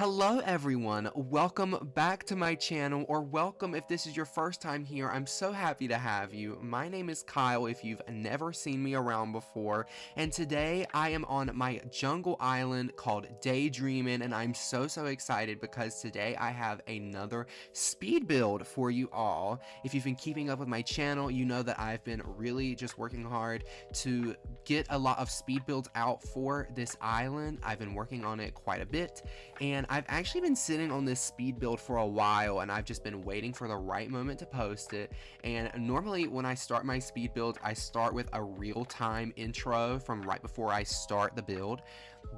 Hello everyone, welcome back to my channel, or welcome if this is your first time here. I'm so happy to have you. My name is Kyle if you've never seen me around before, and today I am on my jungle island called Daydreamin, and I'm so excited because today I have another speed build for you all. If you've been keeping up with my channel, you know that I've been really just working hard to get a lot of speed builds out for this island. I've been working on it quite a bit, and I've actually been sitting on this speed build for a while, and I've just been waiting for the right moment to post it. And normally when I start my speed build, I start with a real-time intro from right before I start the build.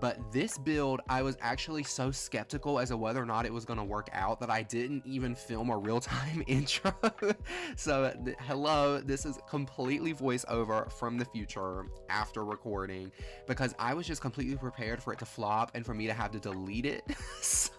But this build, I was actually so skeptical as to whether or not it was going to work out that I didn't even film a real-time intro. So hello, this is completely voiceover from the future after recording, because I was just completely prepared for it to flop and for me to have to delete it. So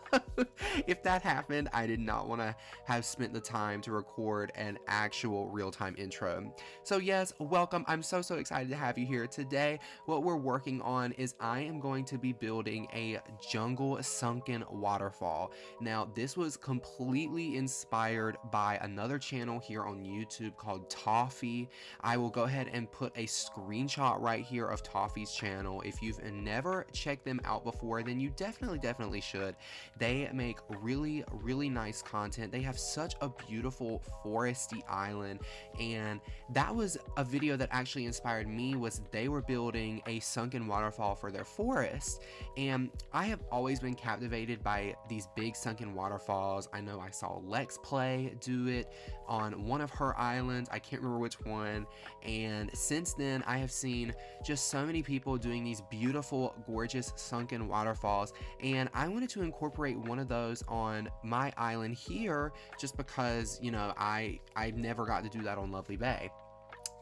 if that happened, I did not want to have spent the time to record an actual real-time intro. So yes, welcome. I'm so excited to have you here today. What we're working on is I am going to be building a jungle sunken waterfall. Now, this was completely inspired by another channel here on YouTube called Toffee. I will go ahead and put a screenshot right here of Toffee's channel. If you've never checked them out before, then you definitely should. They make really nice content. They have such a beautiful foresty island, and that was a video that actually inspired me. Was they were building a sunken waterfall for their forest, and I have always been captivated by these big sunken waterfalls. I know I saw Lex Play do it on one of her islands, I can't remember which one, and since then I have seen just so many people doing these beautiful, gorgeous sunken waterfalls, and I wanted to incorporate one of those on my island here, just because, you know, I never got to do that on Lovely Bay.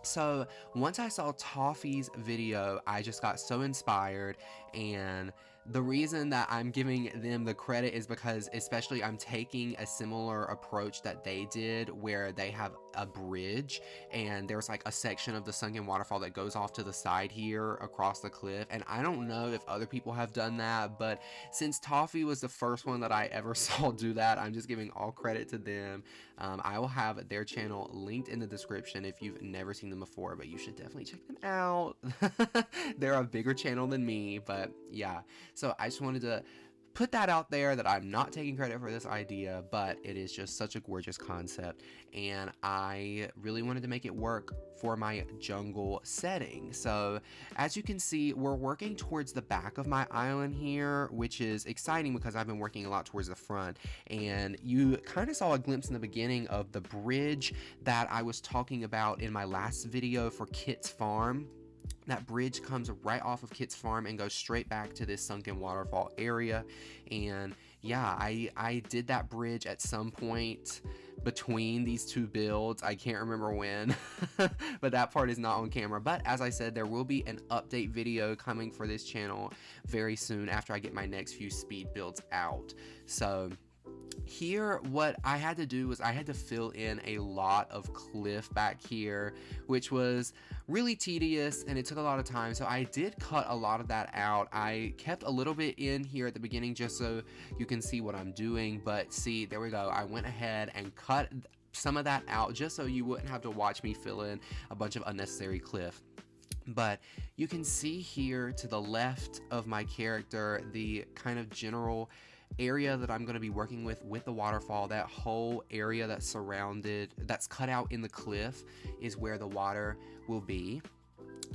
So once I saw Toffee's video, I just got so inspired, and the reason that I'm giving them the credit is because especially I'm taking a similar approach that they did, where they have a bridge and there's like a section of the sunken waterfall that goes off to the side here across the cliff, and I don't know if other people have done that, but since Toffee was the first one that I ever saw do that, I'm just giving all credit to them. I will have their channel linked in the description if you've never seen them before, but you should definitely check them out. They're a bigger channel than me, but yeah. So I just wanted to put that out there, that I'm not taking credit for this idea, but it is just such a gorgeous concept, and I really wanted to make it work for my jungle setting. So as you can see, we're working towards the back of my island here, which is exciting because I've been working a lot towards the front, and you kind of saw a glimpse in the beginning of the bridge that I was talking about in my last video for Kit's farm. That bridge comes right off of Kit's farm and goes straight back to this sunken waterfall area. And yeah, I did that bridge at some point between these two builds. I can't remember when, but that part is not on camera. But as I said, there will be an update video coming for this channel very soon after I get my next few speed builds out. So here, what I had to do was I had to fill in a lot of cliff back here, which was really tedious and it took a lot of time, so I did cut a lot of that out. I kept a little bit in here at the beginning just so you can see what I'm doing, but see, there we go. I went ahead and cut some of that out just so you wouldn't have to watch me fill in a bunch of unnecessary cliff. But you can see here to the left of my character the kind of general area that I'm going to be working with the waterfall. That whole area that's surrounded, that's cut out in the cliff, is where the water will be.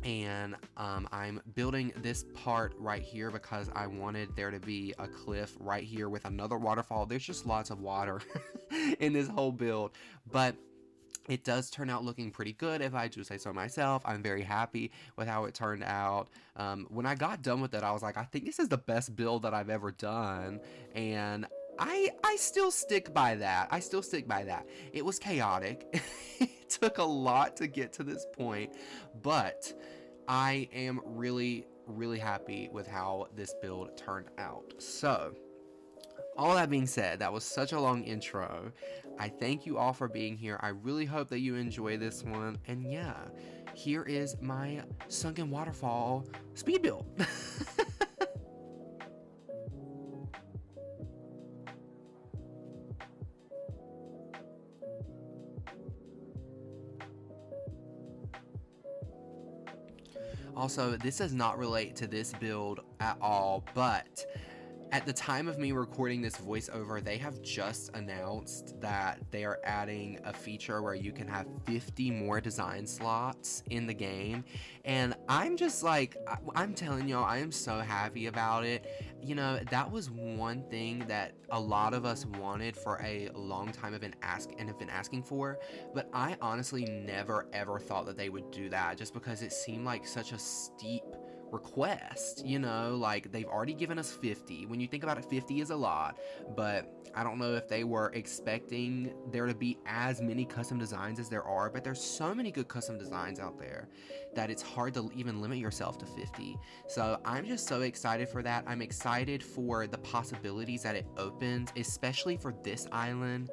And I'm building this part right here because I wanted there to be a cliff right here with another waterfall. There's just lots of water in this whole build, but it does turn out looking pretty good, if I do say so myself. I'm very happy with how it turned out. When I got done with it, I was like, I think this is the best build that I've ever done, and I still stick by that. I still stick by that. It was chaotic. It took a lot to get to this point, but I am really happy with how this build turned out. So all that being said, that was such a long intro. I thank you all for being here. I really hope that you enjoy this one. And yeah, here is my sunken waterfall speed build. Also, this does not relate to this build at all, but at the time of me recording this voiceover, they have just announced that they are adding a feature where you can have 50 more design slots in the game. And I'm just like, I'm telling y'all, I am so happy about it. You know, that was one thing that a lot of us wanted for a long time have been asking for, but I honestly never ever thought that they would do that, just because it seemed like such a steep request. You know, like, they've already given us 50. When you think about it, 50 is a lot, but I don't know if they were expecting there to be as many custom designs as there are, but there's so many good custom designs out there that it's hard to even limit yourself to 50. So I'm just so excited for that. I'm excited for the possibilities that it opens, especially for this island.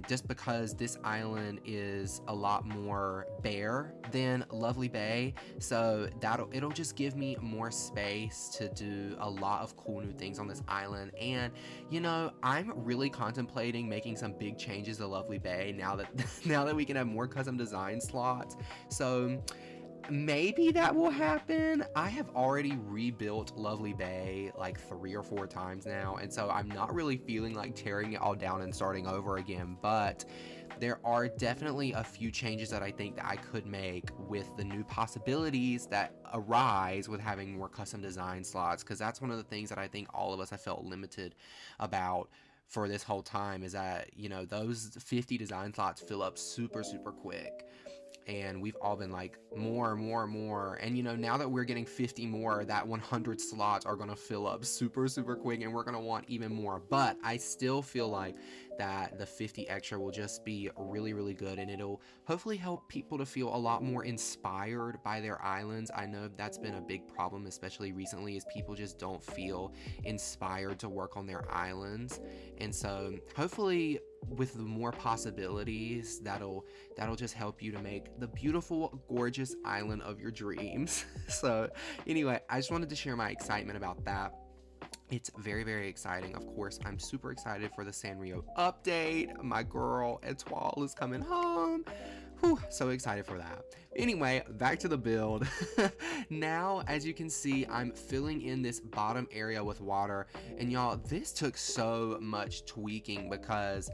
Just because this island is a lot more bare than Lovely Bay, so it'll just give me more space to do a lot of cool new things on this island. And you know, I'm really contemplating making some big changes to Lovely Bay now that now that we can have more custom design slots. So maybe that will happen. I have already rebuilt Lovely Bay like 3 or 4 times now, and so I'm not really feeling like tearing it all down and starting over again, but there are definitely a few changes that I think that I could make with the new possibilities that arise with having more custom design slots, because that's one of the things that I think all of us have felt limited about for this whole time, is that, you know, those 50 design slots fill up super quick. And we've all been like, more, and you know, now that we're getting 50 more, that 100 slots are gonna fill up super quick, and we're gonna want even more. But I still feel like that the 50 extra will just be really good, and it'll hopefully help people to feel a lot more inspired by their islands. I know that's been a big problem, especially recently, is people just don't feel inspired to work on their islands. And so hopefully with the more possibilities, that'll just help you to make the beautiful, gorgeous island of your dreams. So anyway, I just wanted to share my excitement about that. It's very exciting. Of course, I'm super excited for the Sanrio update. My girl Etoile is coming home. Whew, so excited for that. Anyway, back to the build. Now, as you can see, I'm filling in this bottom area with water, and y'all, this took so much tweaking, because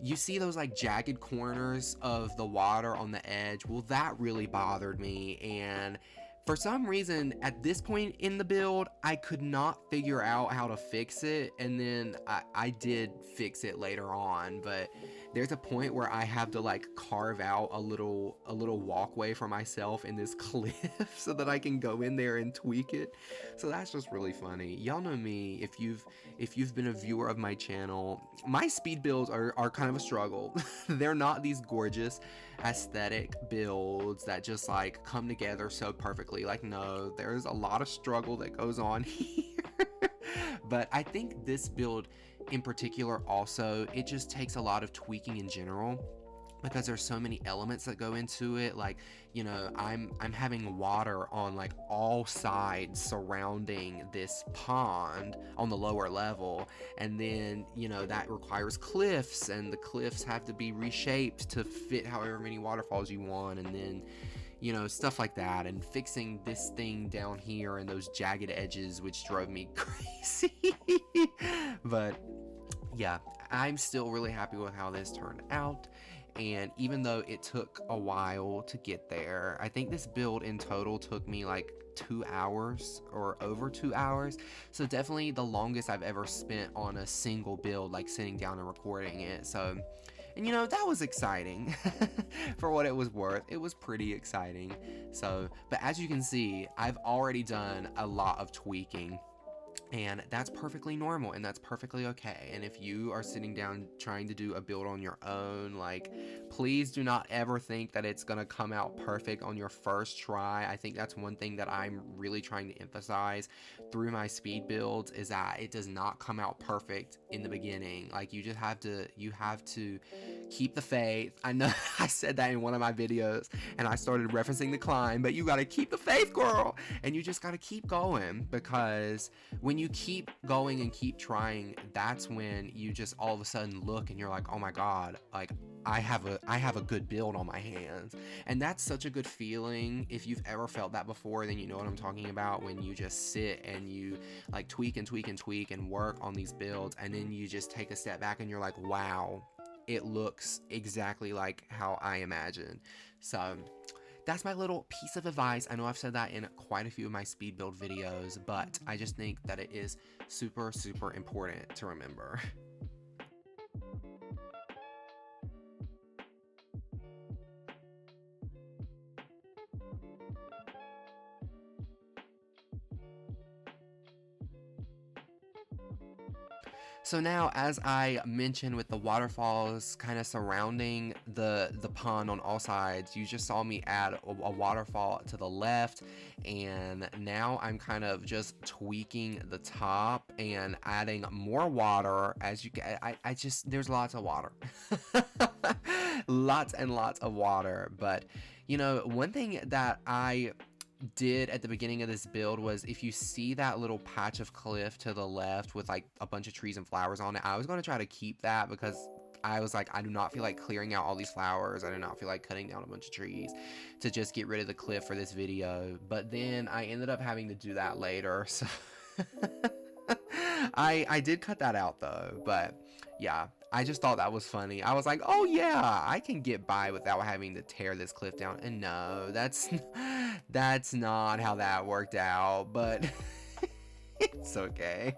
you see those like jagged corners of the water on the edge. Well, that really bothered me, and for some reason at this point in the build, I could not figure out how to fix it, and then I did fix it later on, but there's a point where I have to like carve out a little walkway for myself in this cliff so that I can go in there and tweak it. So that's just really funny. Y'all know me, if you've been a viewer of my channel, my speed builds are kind of a struggle. They're not these gorgeous aesthetic builds that just like come together so perfectly. Like, no, there's a lot of struggle that goes on here. But I think this build in particular also, it just takes a lot of tweaking in general, because there's so many elements that go into it. Like, you know, I'm having water on like all sides surrounding this pond on the lower level, and then, you know, that requires cliffs, and the cliffs have to be reshaped to fit however many waterfalls you want, and then, you know, stuff like that, and fixing this thing down here and those jagged edges, which drove me crazy. But yeah, I'm still really happy with how this turned out. And even though it took a while to get there, I think this build in total took me like 2 hours or over 2 hours. So definitely the longest I've ever spent on a single build, like sitting down and recording it. So, and you know, that was exciting. For what it was worth, it was pretty exciting. So, but as you can see, I've already done a lot of tweaking, and that's perfectly normal, and that's perfectly okay. And if you are sitting down trying to do a build on your own, like, please do not ever think that it's gonna come out perfect on your first try. I think that's one thing that I'm really trying to emphasize through my speed builds, is that it does not come out perfect in the beginning. Like, you have to keep the faith. I know I said that in one of my videos and I started referencing the climb, but you gotta keep the faith, girl. And you just gotta keep going, because when you keep going and keep trying, that's when you just all of a sudden look and you're like, oh my God, like I have a good build on my hands. And that's such a good feeling. If you've ever felt that before, then you know what I'm talking about, when you just sit and you like tweak and tweak and tweak and work on these builds, and then you just take a step back and you're like, wow, it looks exactly like how I imagined. So that's my little piece of advice. I know I've said that in quite a few of my speed build videos, but I just think that it is super, super important to remember. So now, as I mentioned, with the waterfalls kind of surrounding the pond on all sides, you just saw me add a waterfall to the left, and now I'm kind of just tweaking the top and adding more water. As you can, I just, there's lots of water. Lots and lots of water. But you know, one thing that I did at the beginning of this build was, if you see that little patch of cliff to the left with like a bunch of trees and flowers on it, I was going to try to keep that, because I was like, I do not feel like clearing out all these flowers. I do not feel like cutting down a bunch of trees to just get rid of the cliff for this video. But then I ended up having to do that later, so I did cut that out though. But yeah, I just thought that was funny. I was like, oh yeah, I can get by without having to tear this cliff down. And no, that's not how that worked out, but it's okay.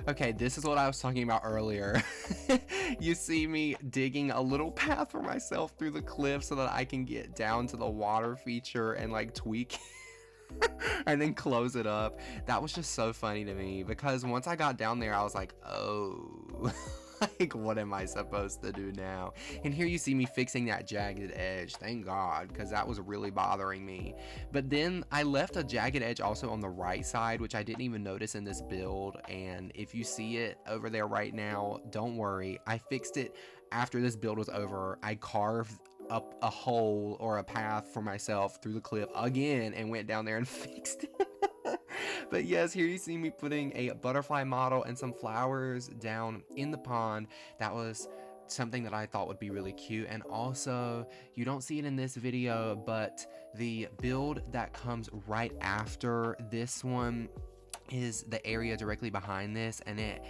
Okay, this is what I was talking about earlier. You see me digging a little path for myself through the cliff so that I can get down to the water feature and like tweak and then close it up. That was just so funny to me, because once I got down there, I was like, oh, like, what am I supposed to do now? And here you see me fixing that jagged edge. Thank God, because that was really bothering me. But then I left a jagged edge also on the right side, which I didn't even notice in this build. And if you see it over there right now, don't worry. I fixed it after this build was over. I carved up a hole or a path for myself through the cliff again and went down there and fixed it. But yes, here you see me putting a butterfly model and some flowers down in the pond. That was something that I thought would be really cute. And also, you don't see it in this video, but the build that comes right after this one is the area directly behind this, and it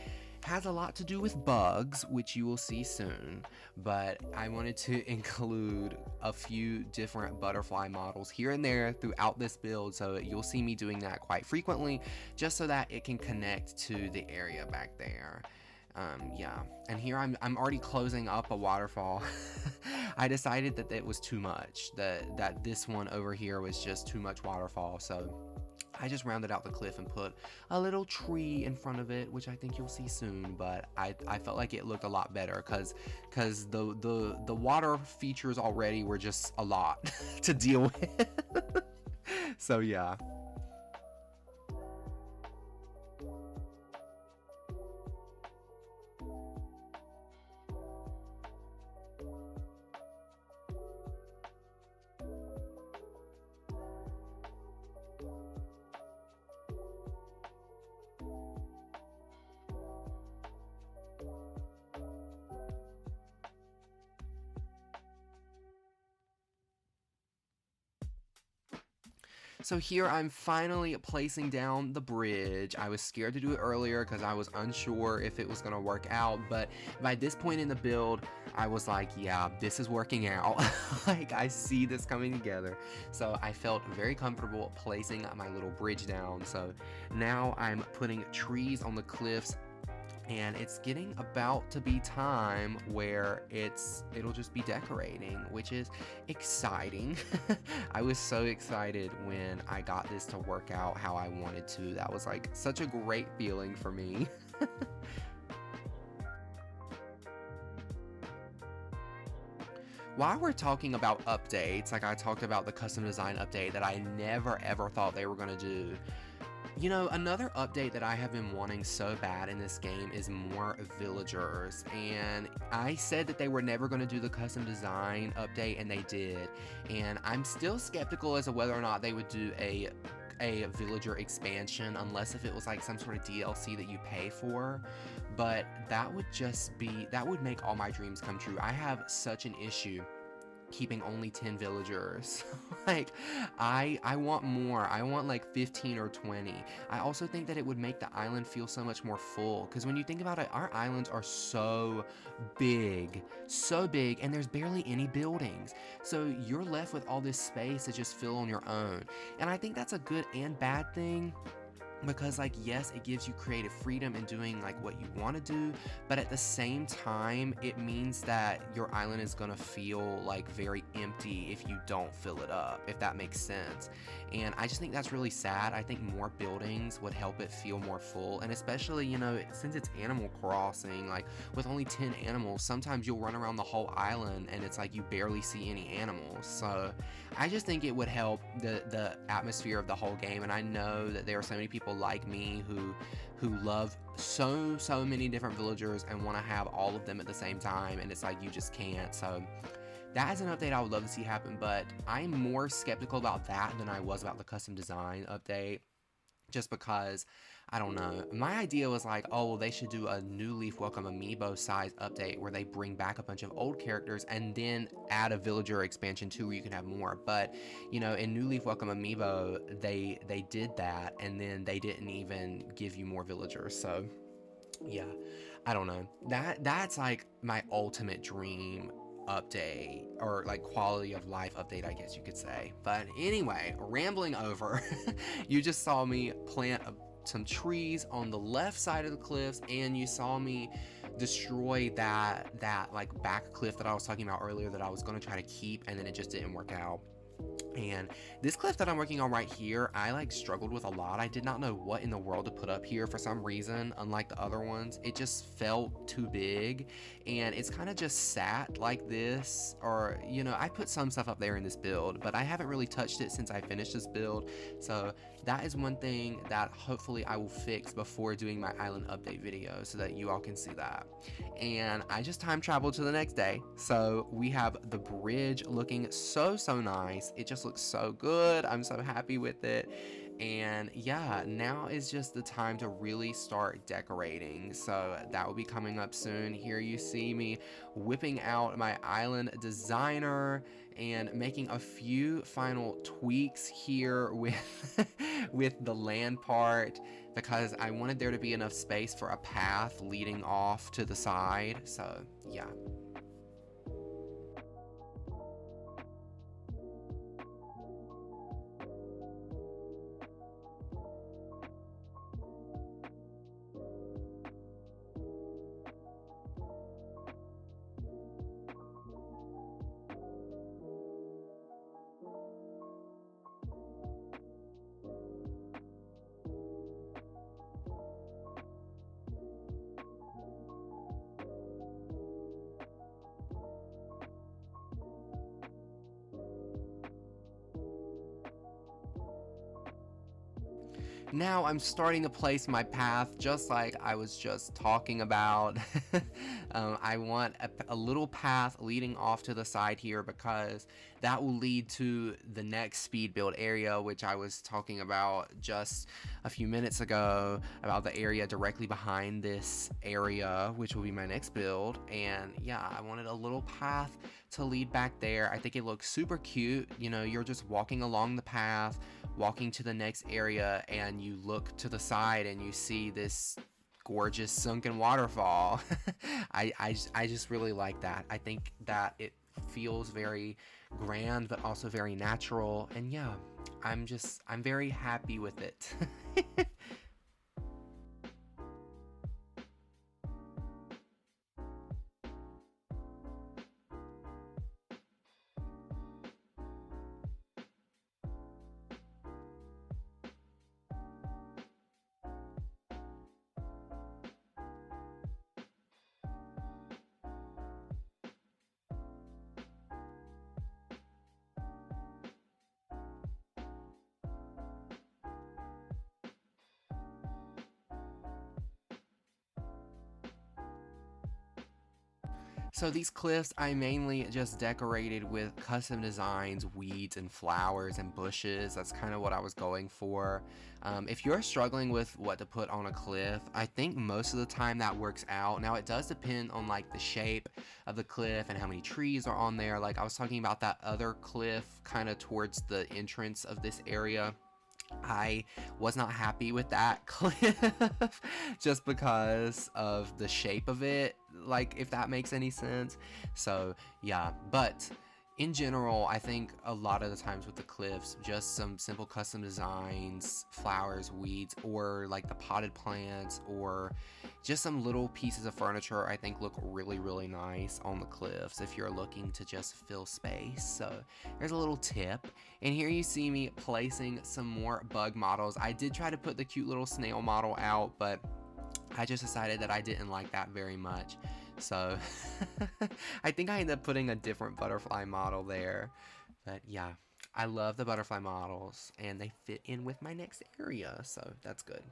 has a lot to do with bugs, which you will see soon. But I wanted to include a few different butterfly models here and there throughout this build, so you'll see me doing that quite frequently, just so that it can connect to the area back there. Yeah, and here I'm already closing up a waterfall. I decided that it was too much, that this one over here was just too much waterfall, so I just rounded out the cliff and put a little tree in front of it, which I think you'll see soon. But I felt like it looked a lot better because the water features already were just a lot to deal with. So yeah. So here I'm finally placing down the bridge. I was scared to do it earlier because I was unsure if it was going to work out, but by this point in the build, I was like, yeah, this is working out. Like, I see this coming together. So I felt very comfortable placing my little bridge down. So now I'm putting trees on the cliffs, and it's getting about to be time where it'll just be decorating, which is exciting. I was so excited when I got this to work out how I wanted to. That was like such a great feeling for me. while we're talking about updates, like I talked about the custom design update that I never ever thought they were going to do. You know, another update that I have been wanting so bad in this game is more villagers, and I said that they were never going to do the custom design update, and they did. And I'm still skeptical as to whether or not they would do a villager expansion, unless if it was like some sort of DLC that you pay for. But that would just be, that would make all my dreams come true. I have such an issue keeping only 10 villagers. Like, I want more. I want like 15 or 20. I also think that it would make the island feel so much more full, because when you think about it, our islands are so big, and there's barely any buildings, so you're left with all this space to just fill on your own. And I think that's a good and bad thing, because like, yes, it gives you creative freedom in doing like what you want to do, but at the same time it means that your island is gonna feel like very empty if you don't fill it up, if that makes sense. And I just think that's really sad. I think more buildings would help it feel more full, and especially, you know, since it's Animal Crossing, like with only 10 animals, sometimes you'll run around the whole island and it's like you barely see any animals. So I just think it would help the atmosphere of the whole game. And I know that there are so many people like me who love so many different villagers and want to have all of them at the same time, and it's like you just can't. So that is an update I would love to see happen, but I'm more skeptical about that than I was about the custom design update, just because, I don't know. My idea was like, oh, well, they should do a New Leaf Welcome Amiibo size update where they bring back a bunch of old characters and then add a villager expansion too, where you can have more. But, you know, in New Leaf Welcome Amiibo, they did that, and then they didn't even give you more villagers. So yeah, I don't know. That's like my ultimate dream update, or like quality of life update, I guess you could say. But anyway, rambling over. You just saw me plant some trees on the left side of the cliffs, and you saw me destroy that like back cliff that I was talking about earlier that I was going to try to keep, and then it just didn't work out. And this cliff that I'm working on right here, I like struggled with a lot. I did not know what in the world to put up here for some reason. Unlike the other ones, it just felt too big, and it's kind of just sat like this. Or, you know, I put some stuff up there in this build, but I haven't really touched it since I finished this build. So that is one thing that hopefully I will fix before doing my island update video, so that you all can see that. And I just time traveled to the next day, so we have the bridge looking so nice. It just looks so good. I'm so happy with it. And yeah, now is just the time to really start decorating, so that will be coming up soon. Here you see me whipping out my island designer and making a few final tweaks here with with the land part, because I wanted there to be enough space for a path leading off to the side. So yeah. Now I'm starting to place my path just like I was just talking about. I want a little path leading off to the side here, because that will lead to the next speed build area, which I was talking about just a few minutes ago, about the area directly behind this area, which will be my next build. And yeah, I wanted a little path to lead back there. I think it looks super cute. You know, you're just walking along the path, walking to the next area, and you look to the side and you see this gorgeous sunken waterfall. I just really like that. I think that it feels very grand, but also very natural. And yeah, I'm very happy with it. So these cliffs I mainly just decorated with custom designs, weeds and flowers and bushes. That's kind of what I was going for. If you're struggling with what to put on a cliff, I think most of the time that works out. Now it does depend on like the shape of the cliff and how many trees are on there. Like I was talking about that other cliff kind of towards the entrance of this area. I was not happy with that cliff just because of the shape of it, like if that makes any sense. So yeah, but in general, I think a lot of the times with the cliffs, just some simple custom designs, flowers, weeds, or like the potted plants, or just some little pieces of furniture, I think look really, really nice on the cliffs if you're looking to just fill space. So there's a little tip. And here you see me placing some more bug models. I did try to put the cute little snail model out, but I just decided that I didn't like that very much. So I think I ended up putting a different butterfly model there. But yeah, I love the butterfly models and they fit in with my next area, so that's good.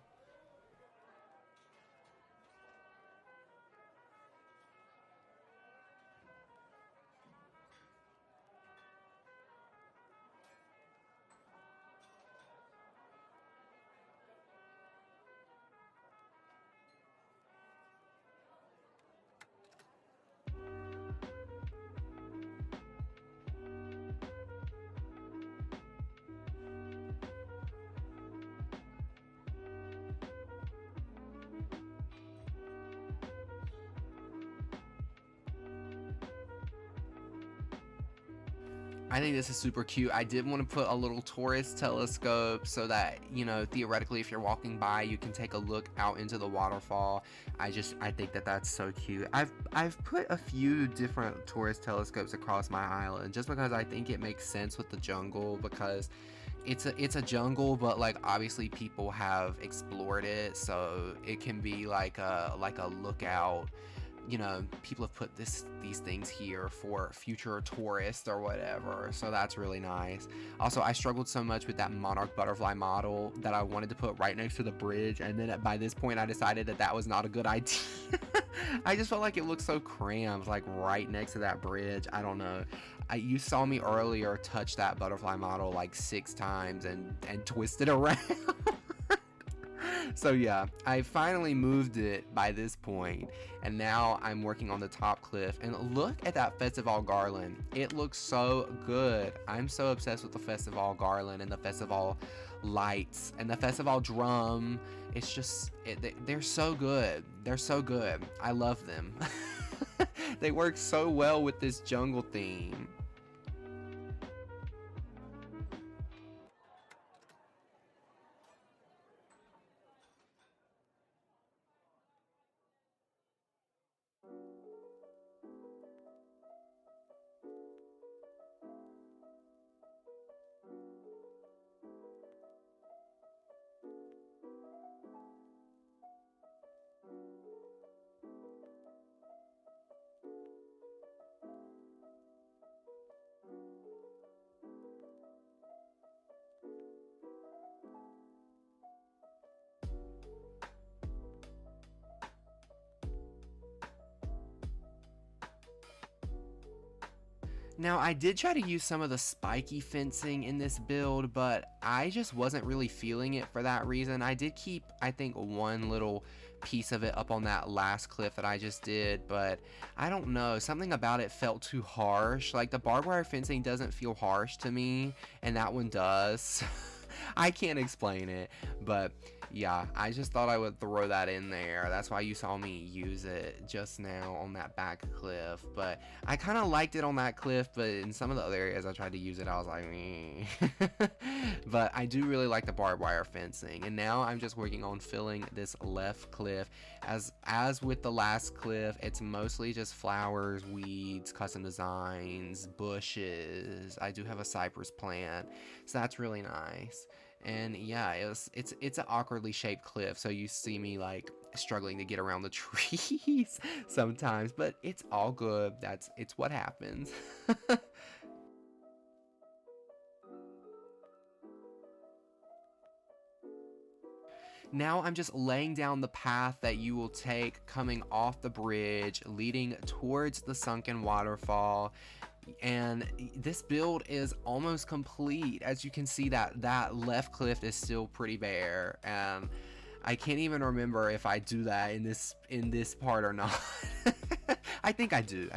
I think this is super cute. I did want to put a little tourist telescope so that, you know, theoretically if you're walking by, you can take a look out into the waterfall. I think that that's so cute. I've put a few different tourist telescopes across my island just because I think it makes sense with the jungle, because it's a jungle, but like obviously people have explored it, so it can be like a lookout. You know, people have put these things here for future tourists or whatever, so that's really nice. Also, I struggled so much with that monarch butterfly model that I wanted to put right next to the bridge, and then by this point I decided that that was not a good idea. I just felt like it looked so cramped, like right next to that bridge. I don't know. You saw me earlier touch that butterfly model like 6 times and twist it around. So yeah, I finally moved it by this point, and now I'm working on the top cliff. And look at that festival garland. It looks so good. I'm so obsessed with the festival garland and the festival lights and the festival drum. It's just, they're so good. They're so good. I love them. They work so well with this jungle theme. Now, I did try to use some of the spiky fencing in this build, but I just wasn't really feeling it for that reason. I did keep, I think, one little piece of it up on that last cliff that I just did, but I don't know. Something about it felt too harsh. Like, the barbed wire fencing doesn't feel harsh to me, and that one does. I can't explain it, but yeah, I just thought I would throw that in there. That's why you saw me use it just now on that back cliff. But I kind of liked it on that cliff, but in some of the other areas I tried to use it, I was like, meh. But I do really like the barbed wire fencing. And now I'm just working on filling this left cliff. As with the last cliff, it's mostly just flowers, weeds, custom designs, bushes. I do have a cypress plant, so that's really nice. And yeah, it's an awkwardly shaped cliff, so you see me like struggling to get around the trees sometimes, but it's all good. It's what happens. Now I'm just laying down the path that you will take coming off the bridge, leading towards the Sunken Waterfall. And this build is almost complete. As you can see, that left cliff is still pretty bare, and I can't even remember if I do that in this part or not. I think I do.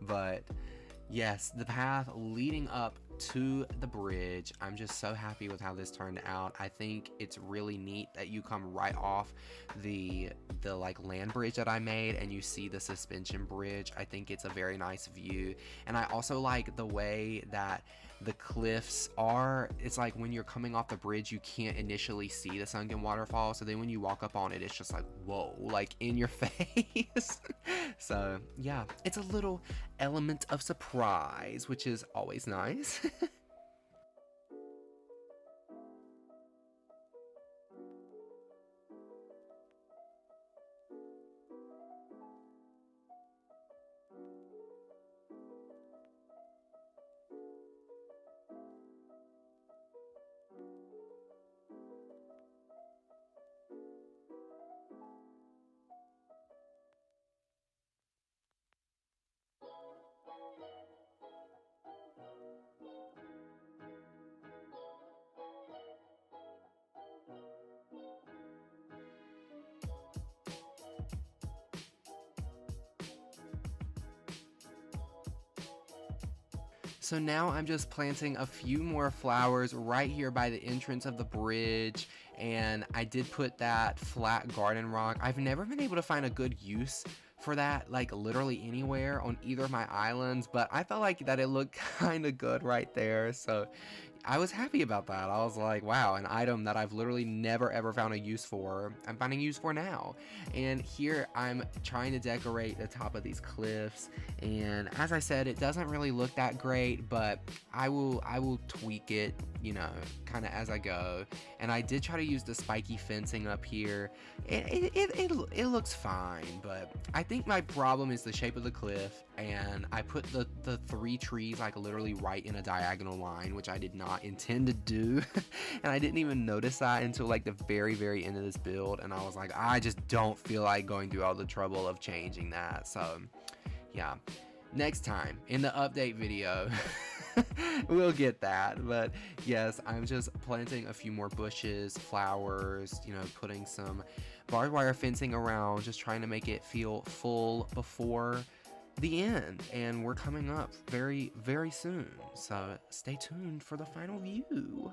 But yes, the path leading up to the bridge, I'm just so happy with how this turned out. I think it's really neat that you come right off the like land bridge that I made and you see the suspension bridge. I think it's a very nice view, and I also like the way that the cliffs are. It's like when you're coming off the bridge, you can't initially see the Sunken Waterfall, so then when you walk up on it, it's just like, whoa, like in your face. So yeah, it's a little element of surprise, which is always nice. So now I'm just planting a few more flowers right here by the entrance of the bridge, and I did put that flat garden rock. I've never been able to find a good use for that, like literally anywhere on either of my islands, but I felt like that it looked kind of good right there, so I was happy about that. I was like, wow, an item that I've literally never ever found a use for, I'm finding use for now. And here I'm trying to decorate the top of these cliffs, and as I said, it doesn't really look that great, but I will tweak it, you know, kind of as I go. And I did try to use the spiky fencing up here. It looks fine, but I think my problem is the shape of the cliff, and I put the three trees like literally right in a diagonal line, which I did not intend to do. And I didn't even notice that until like the very end of this build, and I was like, I just don't feel like going through all the trouble of changing that. So yeah, next time in the update video we'll get that. But yes, I'm just planting a few more bushes, flowers, you know, putting some barbed wire fencing around, just trying to make it feel full before the end. And we're coming up very soon, so stay tuned for the final view.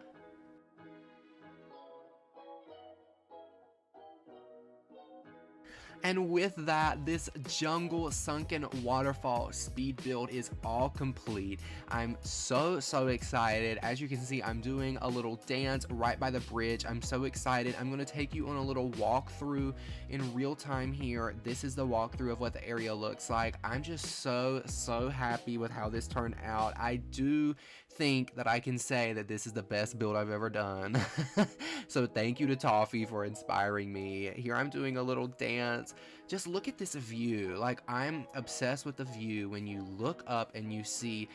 And with that, this jungle sunken waterfall speed build is all complete. I'm so excited. As you can see, I'm doing a little dance right by the bridge. I'm so excited. I'm going to take you on a little walkthrough in real time here. This is the walkthrough of what the area looks like. I'm just so happy with how this turned out. I do think that I can say that this is the best build I've ever done. So thank you to Toffee for inspiring me. Here I'm doing a little dance. Just look at this view. Like, I'm obsessed with the view when you look up and you see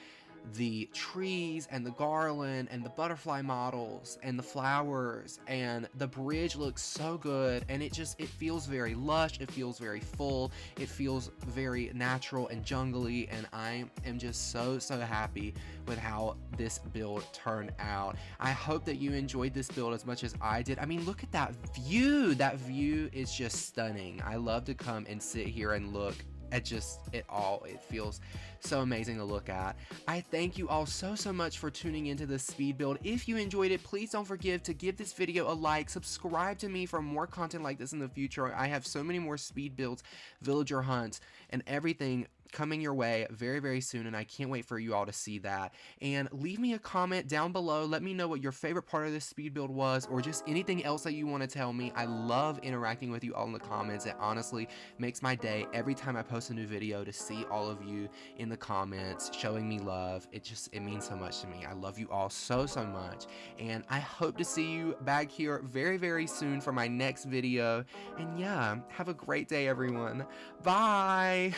the trees and the garland and the butterfly models and the flowers, and the bridge looks so good, and it feels very lush, it feels very full, it feels very natural and jungly, and I am just so happy with how this build turned out. I hope that you enjoyed this build as much as I did. I mean, look at that view. That view is just stunning. I love to come and sit here and look at just it all. It feels so amazing to look at. I thank you all so much for tuning into this speed build. If you enjoyed it, please don't forget to give this video a like, subscribe to me for more content like this in the future. I have so many more speed builds, villager hunts, and everything coming your way very soon, and I can't wait for you all to see that. And leave me a comment down below. Let me know what your favorite part of this speed build was, or just anything else that you want to tell me. I love interacting with you all in the comments. It honestly makes my day every time I post a new video to see all of you in the comments showing me love. It means so much to me. I love you all so much, and I hope to see you back here very soon for my next video. And yeah, have a great day, everyone. Bye.